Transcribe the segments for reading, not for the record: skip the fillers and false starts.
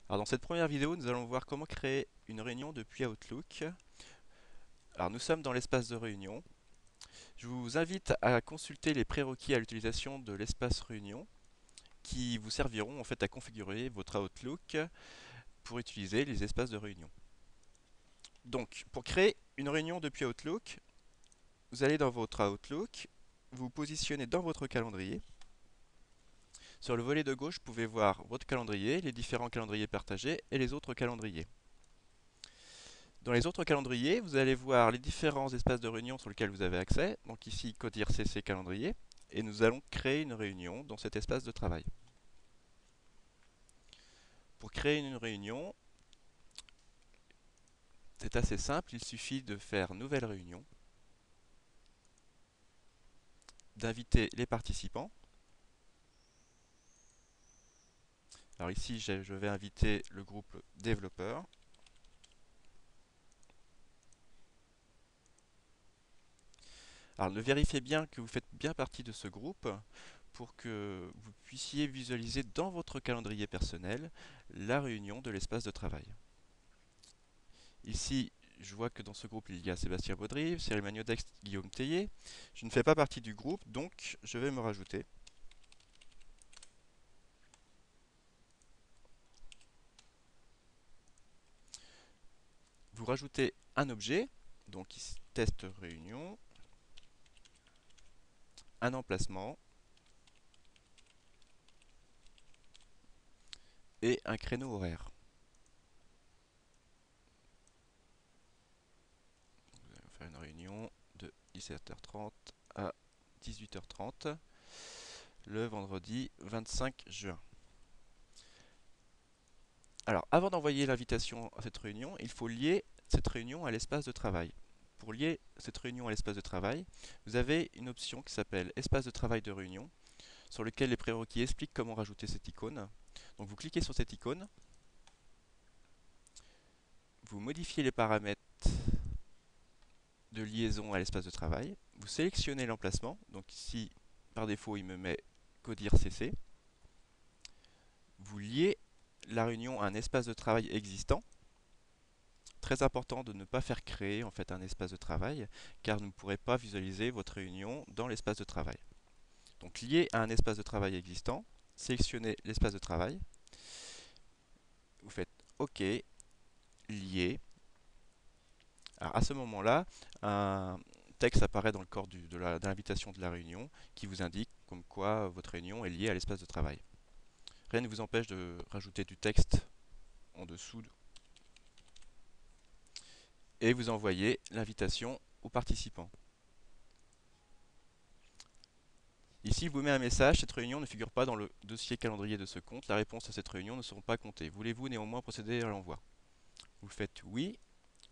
Alors dans cette première vidéo, nous allons voir comment créer une réunion depuis Outlook. Alors nous sommes dans l'espace de réunion. Je vous invite à consulter les prérequis à l'utilisation de l'espace réunion qui vous serviront en fait à configurer votre Outlook pour utiliser les espaces de réunion. Donc pour créer une réunion depuis Outlook, vous allez dans votre Outlook, vous vous positionnez dans votre calendrier. Sur le volet de gauche, vous pouvez voir votre calendrier, les différents calendriers partagés et les autres calendriers. Dans les autres calendriers, vous allez voir les différents espaces de réunion sur lesquels vous avez accès. Donc ici, Codir CC calendrier. Et nous allons créer une réunion dans cet espace de travail. Pour créer une réunion, c'est assez simple. Il suffit de faire Nouvelle réunion, d'inviter les participants. Alors ici, je vais inviter le groupe développeur. Alors vérifiez bien que vous faites bien partie de ce groupe pour que vous puissiez visualiser dans votre calendrier personnel la réunion de l'espace de travail. Ici, je vois que dans ce groupe, il y a Sébastien Baudry, Cyril Magnodex, Guillaume Tellier. Je ne fais pas partie du groupe, donc je vais me rajouter. Vous rajoutez un objet, donc ici, test réunion, un emplacement et un créneau horaire. Nous allons faire une réunion de 17h30 à 18h30 le vendredi 25 juin. Alors, avant d'envoyer l'invitation à cette réunion, il faut lier cette réunion à l'espace de travail. Pour lier cette réunion à l'espace de travail, vous avez une option qui s'appelle Espace de travail de réunion, sur lequel les prérequis expliquent comment rajouter cette icône. Donc vous cliquez sur cette icône, vous modifiez les paramètres de liaison à l'espace de travail, vous sélectionnez l'emplacement, donc ici par défaut il me met Codir CC, vous liez la réunion à un espace de travail existant. Très important de ne pas faire créer en fait un espace de travail car vous ne pourrez pas visualiser votre réunion dans l'espace de travail. Donc lié à un espace de travail existant, sélectionnez l'espace de travail, vous faites OK, lié. Alors à ce moment-là, un texte apparaît dans le corps de l'invitation de la réunion qui vous indique comme quoi votre réunion est liée à l'espace de travail. Rien ne vous empêche de rajouter du texte en dessous et vous envoyez l'invitation aux participants. Ici, vous met un message, cette réunion ne figure pas dans le dossier calendrier de ce compte, la réponse à cette réunion ne seront pas comptées. Voulez-vous néanmoins procéder à l'envoi? Vous faites oui.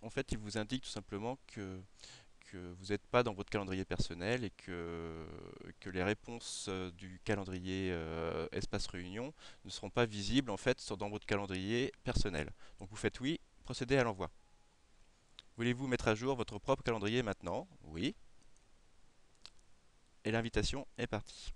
En fait, il vous indique tout simplement que vous n'êtes pas dans votre calendrier personnel et que les réponses du calendrier espace réunion ne seront pas visibles en fait dans votre calendrier personnel. Donc vous faites oui, procédez à l'envoi. Voulez-vous mettre à jour votre propre calendrier maintenant? Oui. Et l'invitation est partie.